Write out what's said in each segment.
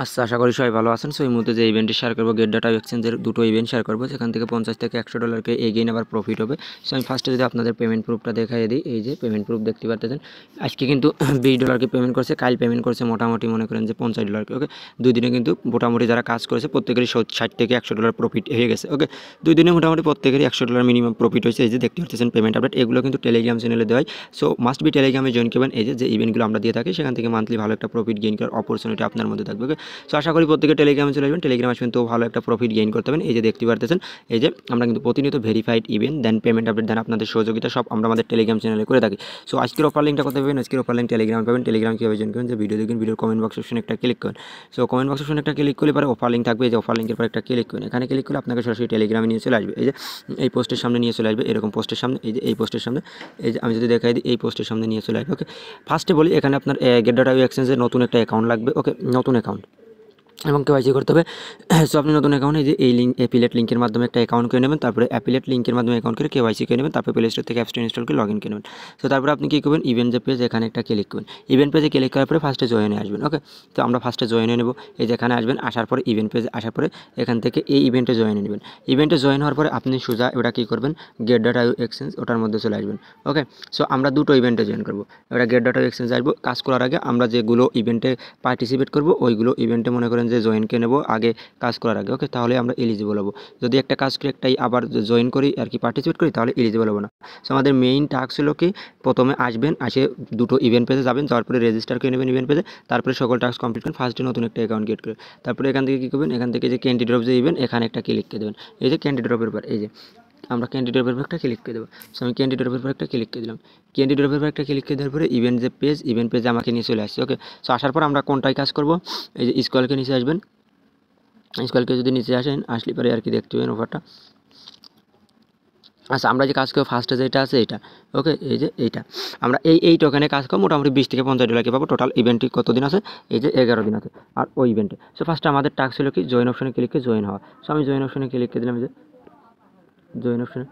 আচ্ছা, আশা করি সবাই ভালো আছেন। সো এই মুহূর্তে যে ইভেন্টটি শেয়ার করবো, গেট ডাটা এক্সচেঞ্জের দুটো ইভেন্ট শেয়ার করবো, যেখান থেকে $50 থেকে $100 আবার প্রফিট হবে। সো আমি ফার্স্টে যদি আপনাদের পেমেন্ট প্রুফটা দেখাই দিই, এই যে পেমেন্ট প্রুফ দেখতে পাচ্ছেন, আজকে কিন্তু $20 পেমেন্ট করছে, কাল পেমেন্ট করছে মোটামুটি মনে করেন যে $50। ওকে, 2 দিনে কিন্তু মোটামুটি যারা কাজ করেছে প্রত্যেকেরই $60 থেকে $100 প্রফিট হয়ে গেছে। ওকে, 2 দিনে মোটামুটি প্রত্যেকেরই $100 মিনিমাম প্রফিট হয়েছে। এই যে দেখতে পাচ্ছেন পেমেন্ট আপডেট, এগুলো কিন্তু টেলিগ্রাম চ্যানেলে দেওয়াই। সো মাস্ট বি টেলিগ্রামে জয়েন করবেন। এই যে ইভেন্টগুলো আমরা দিয়ে থাকি, সেখান থেকে মান্থলি ভালো একটা প্রফিট গেইন করার অপরচুনিটি আপনার মধ্যে থাকবে। ওকে, সো আশা করি প্রত্যেকে টেলিগ্রামে চলে আসবেন, টেলিগ্রাম আসবেন তো ভালো একটা প্রফিট গেইন করতে পারেন। এই যে দেখতে পারতেছেন, এই যে আমরা কিন্তু প্রতিনিয়ত ভেরিফাইড ইভেন্ট দেন পেমেন্ট আপডেট দেন আপনাদের সহযোগিতা সব আমরা আমাদের টেলিগ্রাম চ্যানেলে করে থাকি। সো আজকের অফার লিঙ্কটা কোথায় পাবেন? আজকের অফার লিঙ্ক টেলিগ্রামে পাবেন। টেলিগ্রাম কীভাবে জয়েন করবেন? যে ভিডিও দেখবেন, ভিডিওর কমেন্ট বক্স অপশনে একটা ক্লিক করেন। সো কমেন্ট বক্স অপশনে একটা ক্লিক করলে পরে অফার লিঙ্ক থাকবে, এই যে অফার লিঙ্কের পর একটা ক্লিক করেন। এখানে ক্লিক করলে আপনাকে সরাসরি টেলিগ্রামে নিয়ে চলে আসবে। এই যে এই পোস্টের সামনে নিয়ে চলে আসবে, এরকম পোস্টের সামনে, এই যে এই পোস্টের সামনে, এই যে আমি যদি দেখাই দিই, এই পোস্টের সামনে নিয়ে চলে আসবে। ওকে, ফার্স্টে বলি, এখানে আপনার গেট ডাটা এক্সচেঞ্জের নতুন একটা অ্যাকাউন্ট লাগবে। ওকে, নতুন অ্যাকাউন্ট এবং কেওয়াইসি করতে হবে। সো আপনি নতুন অ্যাকাউন্টে যে এই লিঙ্ক অ্যাফিলিয়েট লিঙ্কের মাধ্যমে একটা অ্যাকাউন্ট করে নেবেন, তারপরে অ্যাফিলিয়েট লিঙ্কের মাধ্যমে অ্যাকাউন্ট করে কেওয়াইসি করে নেবেন, তারপরে প্লে স্টোর থেকে অ্যাপসটা ইনস্টল করে লগ ইন করে নেবেন। সো তারপরে আপনি কী করবেন, ইভেন্ট যে পেজ, এখানে একটা ক্লিক করবেন। ইভেন্ট পেজে ক্লিক করার পরে ফার্স্টে জয়েনে আসবেন। ওকে, তো আমরা ফার্স্টে জয়েনে নেব। এই যে এখানে আসবেন, আসার পরে ইভেন্ট পেজে আসার পরে এখান থেকে এই ইভেন্টে জয়েনে নেবেন। ইভেন্টে জয়েন হওয়ার পরে আপনি সোজা ওটা কী করবেন, গেট ডাটা এক্সচেঞ্জ ওটার মধ্যে চলে আসবেন। ওকে, সো আমরা দুটো ইভেন্টে জয়েন করবো। ওটা গেট ডাটা এক্সচেঞ্জ আসবো। কাজ করার আগে আমরা যেগুলো ইভেন্টে পার্টিসিপেট করবো, ওইগুলো ইভেন্টে মনে করেন যে জয়েনকে নেব আগে কাজ করার আগে। ওকে, তাহলে আমরা এলিজিবল হবো। যদি একটা কাজ করে একটাই আবার জয়েন করি আর কি, পার্টিসিপেট করি, তাহলে এলিজিবল হবো না। সো আমাদের মেইন টাস্ক হলো কি, প্রথমে আসবেন, আসে দুটো ইভেন্ট পেজে যাবেন, যাওয়ার পরে রেজিস্টার করে নেবেন ইভেন্ট পেজে, তারপরে সকল টাস্ক কমপ্লিট করেন, ফার্স্টে নতুন একটা অ্যাকাউন্ট ক্রিয়েট করে, তারপরে এখান থেকে কী করবেন, এখান থেকে যে ক্যান্ডি ড্রপ যে ইভেন্ট, এখানে একটা ক্লিক করে দেবেন। এই যে ক্যান্ডি ড্রপের উপর, এই যে আমরা ক্যান্ডি ড্রপের উপর একটা ক্লিক করে দেবো। সো আমি ক্যান্ডি ড্রপের উপর একটা ক্লিক করে দিলাম। ক্যান্ডি ড্রপের উপর একটা ক্লিক করে দেওয়ার পরে ইভেন্ট যে পেজ, ইভেন্ট পেজে আমাকে নিয়ে চলে আসছে। ওকে, সো আসার পর আমরা কোনটাই কাজ করবো, এই যে স্কলকে নিচে আসবেন। স্কলকে যদি নিচে আসেন, আসলে পরে আর কি দেখতে পাবেন অফারটা। আচ্ছা, আমরা যে কাজ করবো ফার্স্টে যেটা আছে এটা। ওকে, এই যে এইটা আমরা এই টোকেনে কাজ করবো, মোটামুটি $20 থেকে $50 পাবো। টোটাল ইভেন্টটি কত দিন আছে, এই যে 11 দিন আছে আর ওই ইভেন্টে। সো ফার্স্টে আমাদের টাস্ক ছিল কি, জয়েন অপশনে ক্লিক করে জয়েন হওয়া। সো আমি জয়েন অপশনে ক্লিক করে দিলাম, এই যে জয়েন অপশনে।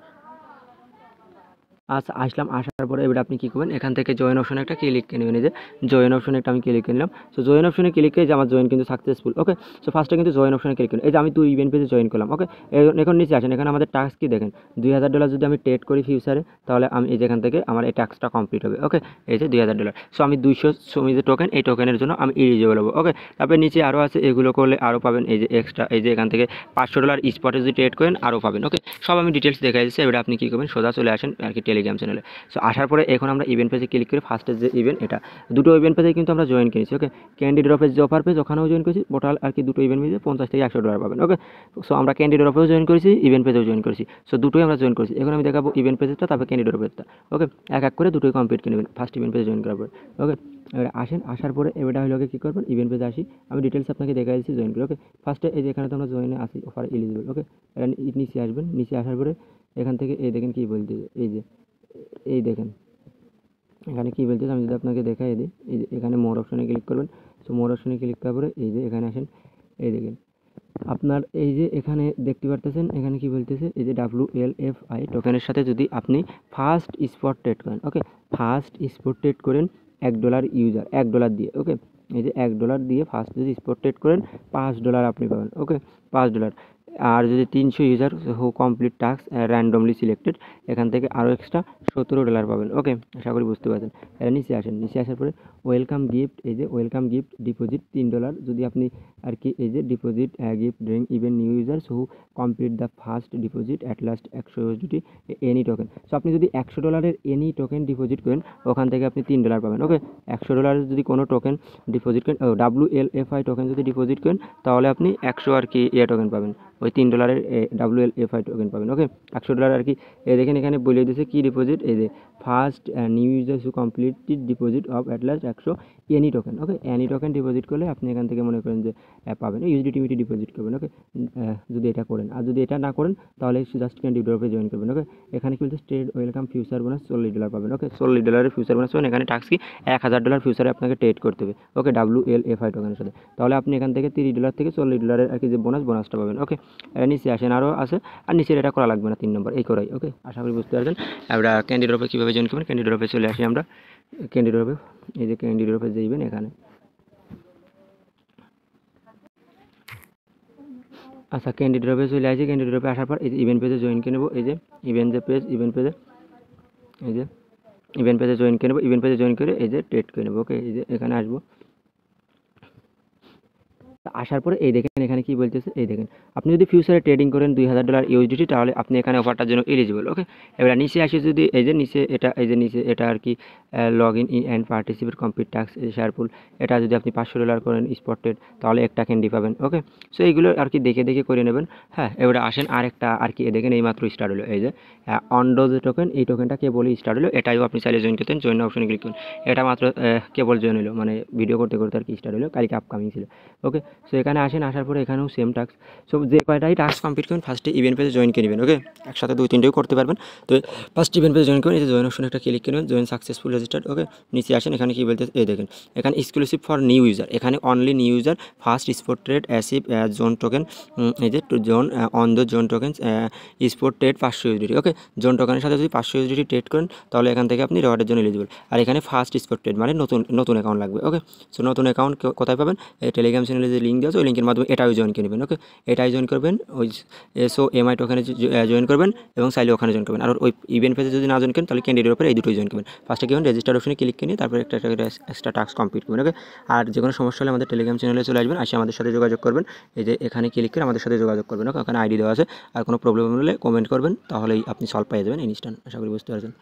আচ্ছা, আসলাম, আসার পরে এবার আপনি কী করবেন, এখান থেকে জয়েন অপশনে একটা ক্লিক করে নেবেন। এই যে জয়েন অপশনে একটা আমি ক্লিক করে নিলাম। সো জয়েন অপশনে ক্লিক করে যে আমার জয়েন কিন্তু সাকসেসফুল। ওকে, সো ফার্স্টে কিন্তু জয়েন অপশনে ক্লিক করেন। এই যে আমি 2 ইভেন্ট পেজে জয়েন করলাম। ওকে, এখন নিচে আসেন, এখানে আমাদের টাস্ক কি দেখেন, $2000 যদি আমি ট্রেড করি ফিউচারে, তাহলে আমি এই যেখান থেকে আমার এই টাস্কটা কমপ্লিট হবে। ওকে, এই যে $2000। সো আমি 200 যে টোকেন, এই টোকেনের জন্য আমি এলিজিবল হবো। ওকে, তারপরে নিচে আরও আছে, এগুলো করলে আরও পাবেন। এই যে এক্সট্রা, এই যে এখান থেকে $500 স্পটে যদি ট্রেড করেন আরও পাবেন। ওকে, সব আমি ডিটেলস দেখাই দিচ্ছি। এবার আপনি কী করবেন, সোজা চলে আসেন আর কি টেলিগ্রাম চ্যানেলে। সো আসার পরে এখন আমরা ইভেন্ট পেজে ক্লিক করে ফার্স্টের যে ইভেন্ট, এটা দুটো ইভেন্ট পেজে কিন্তু আমরা জয়েন করেছি। ওকে, ক্যান্ডি ড্রপের যে অফার পেজ, ওখানেও জয়েন করেছি। টোটাল আর কি দুটো ইভেন্ট পেজে $50 থেকে $100 পাবেন। ওকে, সো আমরা ক্যান্ডি ড্রপেও জয়েন করেছি, ইভেন্ট পেজেও জয়েন করেছি। সো দুটোই আমরা জয়েন করেছি। এখন আমি দেখাবো ইভেন্ট পেজটা, তারপর ক্যান্ডি ড্রপেরটা। ওকে, এক এক করে দুটোই কমপ্লিট করে নেবেন ফার্স্ট ইভেন্ট পেজে জয়েন করার পরে। ওকে, এবার আসেন, আসার পরে এবারটা হলো কী করবেন, ইভেন্ট পেজে আসি, আমি ডিটেলস আপনাকে দেখা দিচ্ছি জয়েন করে। ওকে, ফার্স্টে এই যে এখানে তো আমরা জয়েনে আসি, অফার এলিজিবল। ওকে, এটা নিচে আসবেন, নিচে আসার পরে এখান থেকে এই দেখেন কী বলতে, এই যে এই দেখেন এখানে কী বলতেছে, আমি যদি আপনাকে দেখাই দিই, এই যে এখানে মোর অপশনে ক্লিক করবেন। সো মোর অপশনে ক্লিক করার পরে এই যে এখানে আসেন, এই দেখেন আপনার এই যে এখানে দেখতে পারতেছেন, এখানে কি বলতেছে, এই যে WLFI টোকেনের সাথে যদি আপনি ফার্স্ট স্পট ট্রেড করেন। ওকে, ফার্স্ট স্পট ট্রেড করেন $1 ইউজার, $1 দিয়ে। ওকে, এই যে $1 দিয়ে ফার্স্ট যদি স্পট ট্রেড করেন $5 আপনি পাবেন। ওকে, $5। আর যদি 300 ইউজার হু কমপ্লিট টাস্ক র্যান্ডমলি সিলেক্টেড, এখান থেকে আরও এক্সট্রা $17 পাবেন। ওকে, আশা করি বুঝতে পারছেন। এর নিচে আসেন, নিচে আসার পরে ওয়েলকাম গিফট, এই যে ওয়েলকাম গিফট ডিপোজিট $3 যদি আপনি আর কি, এই যে deposit gift drink even new users who complete the first deposit at last 100 USDT any token. So আপনি যদি $100 এনি টোকেন ডিপোজিট করেন, ওখান থেকে আপনি $3 পাবেন। ওকে, $100 যদি কোনো টোকেন ডিপোজিট করেন, WLFI টোকেন যদি ডিপোজিট করেন, তাহলে আপনি 100 আর কি টোকেন পাবেন, ওই $3 WLFI টোকেন পাবেন। ওকে, $100 আর কি। দেখেন এখানে বলে দিয়েছে কি ডিপোজিট, এই যে first new users who completed deposit of at last 100 any token. Okay, any token deposit করলে আপনি এখান থেকে মনে করেন যে পাবেন, ইউএসডিটি ডিপোজিট করবেন। ওকে, যদি এটা করেন, আর যদি এটা না করেন তাহলে জাস্ট ক্যান্ডি ড্রপে জয়েন করবেন। ওকে, এখানে কি বলছে, ট্রেড ওয়েলকাম ফিউচার বোনাস $40 পাবেন। ওকে, $40 ফিউচার বোনাস পাবেন। এখানে টাস্ক কি, $1000 ফিউচারে আপনাকে ট্রেড করতে হবে। ওকে, WLFI টোকেনের সাথে, তাহলে আপনি এখান থেকে $30 থেকে $40 আর কি যে বোনাসটা পাবেন। ওকে, নিচে আসেন, আরও আছে, আর নিচের এটা করা লাগবে না, 3 নম্বর এই করাই। ওকে, আশা করি বুঝতে পারছেন। আমরা ক্যান্ডি ড্রপে কীভাবে জয়েন করবেন, ক্যান্ডি ড্রপে চলে আসি আমরা। ক্যান্ডি ড্রপে, এই যে ক্যান্ডি ড্রপে যাইবেন, এখানে আচ্ছা ক্যান্ডিডেট পেজে চলে আসি, ক্যান্ডিডেট পেজে আসার পর এই যে ইভেন্ট পেজে জয়েন করে নেবো। এই যে ইভেন্ট যে পেজ, ইভেন্ট পেজে এই যে ইভেন্ট পেজে জয়েন করে নেবো। ইভেন্ট পেজে জয়েন করে এই যে ট্রেড করে নেবো। ওকে, এই যে এখানে আসবো। আসার পরে এই দেখেন এখানে কি বলতেছে, এই দেখেন আপনি যদি ফিউচারে ট্রেডিং করেন $2000 ইউএসডিটি, তাহলে আপনি এখানে অফারটার জন্য এলিজিবল। ওকে, এবার নিচে আসি, যদি এই যে নিচে এটা, এই যে নিচে এটা আর কি log in and participate complete task share pool, এটা যদি আপনি $500 করেন স্পটেড, তাহলে একটা ক্যান্ডি পাবেন। ওকে, সো এইগুলো আর কি দেখে দেখে করে নেবেন। হ্যাঁ, এবার আসেন আরেকটা আর কি, দেখেন এইমাত্র স্টার্ট হলো। এই যে অন্ডো যে টোকেন, এই টোকেনটা কেবলই স্টার্ট হলো, এটাইও আপনি চাইলে জয়েন করতেন। জয়েন অপশনে ক্লিক করুন, এটা মাত্র কেবল জয়েন হলো, মানে ভিডিও করতে করতে আর কি স্টার্ট হলো, কালকে আপকামিং ছিল। ওকে, সো এখানে আসেন, আসার পরে এখানেও সেম টাস্ক। সো যে কয়টাই টাস্ক কমপ্লিট করবেন ফার্স্টে ইভেন্ট পেজে জয়েন করে নেবেন। ওকে, একসাথে 2-3টেও করতে পারবেন। তো ফার্স্ট ইভেন্ট পেজে জয়েন করবেন, এই যে জয়েন অপশনে একটা ক্লিক করবেন, জয়েন সাকসেসফুল রেজিস্টার্ড। ওকে, নিচে আসেন, এখানে কি বলতে, এই দেখেন এখানে এক্সক্লুসিভ ফর নিউ ইউজার, এখানে only new user first spot trade achieve zone token, এই যে zone on the zone token spot trade 500 USDT. Okay, zone টোকেনের সাথে যদি 500 ইউএসডিটি ট্রেড করেন, তাহলে এখান থেকে আপনি রিওয়ার্ডের জন্য এলিজিবল। আর এখানে ফার্স্ট স্পোর্ট ট্রেড মানে নতুন নতুন অ্যাকাউন্ট লাগবে। ওকে, সো নতুন অ্যাকাউন্ট কোথায় পাবেন, এই টেলিগ্রাম চ্যানেলে যে লিঙ্ক দেওয়া আছে ওই লিঙ্কের মাধ্যমে এটাও জয়েন করে নেবেন। ওকে, এটাই জয়েন করবেন, ওই এসও এমআই টোকেনে জয়েন করবেন এবং চাইলে ওখানে জয়েন করবেন। আর ওই ইভেন্ট পেজে যদি না জয়েন করেন, তাহলে ক্যান্ডিডেটের উপরে এই দুটোই জয়েন করবেন। ফার্স্টে কি রেজিস্টার অপশনে ক্লিক করে নিয়ে তারপর একটা এক্সট্রা টাস্ক কমপ্লিট করবেন। ওকে, আর যে কোনো সমস্যা হলে আমাদের টেলিগ্রাম চ্যানেলে চলে আসবেন, আসে আমাদের সাথে যোগাযোগ করবেন। এই যে এখানে ক্লিক করে আমাদের সাথে যোগাযোগ করবেন। ওকে, ওখানে আইডি দেওয়া আছে। আর কোনো প্রবলেম হলে কমেন্ট করবেন, তাহলেই আপনি সলভ পেয়ে যাবেন ইনস্ট্যান্ট। আশা করি বুঝতে পারছেন।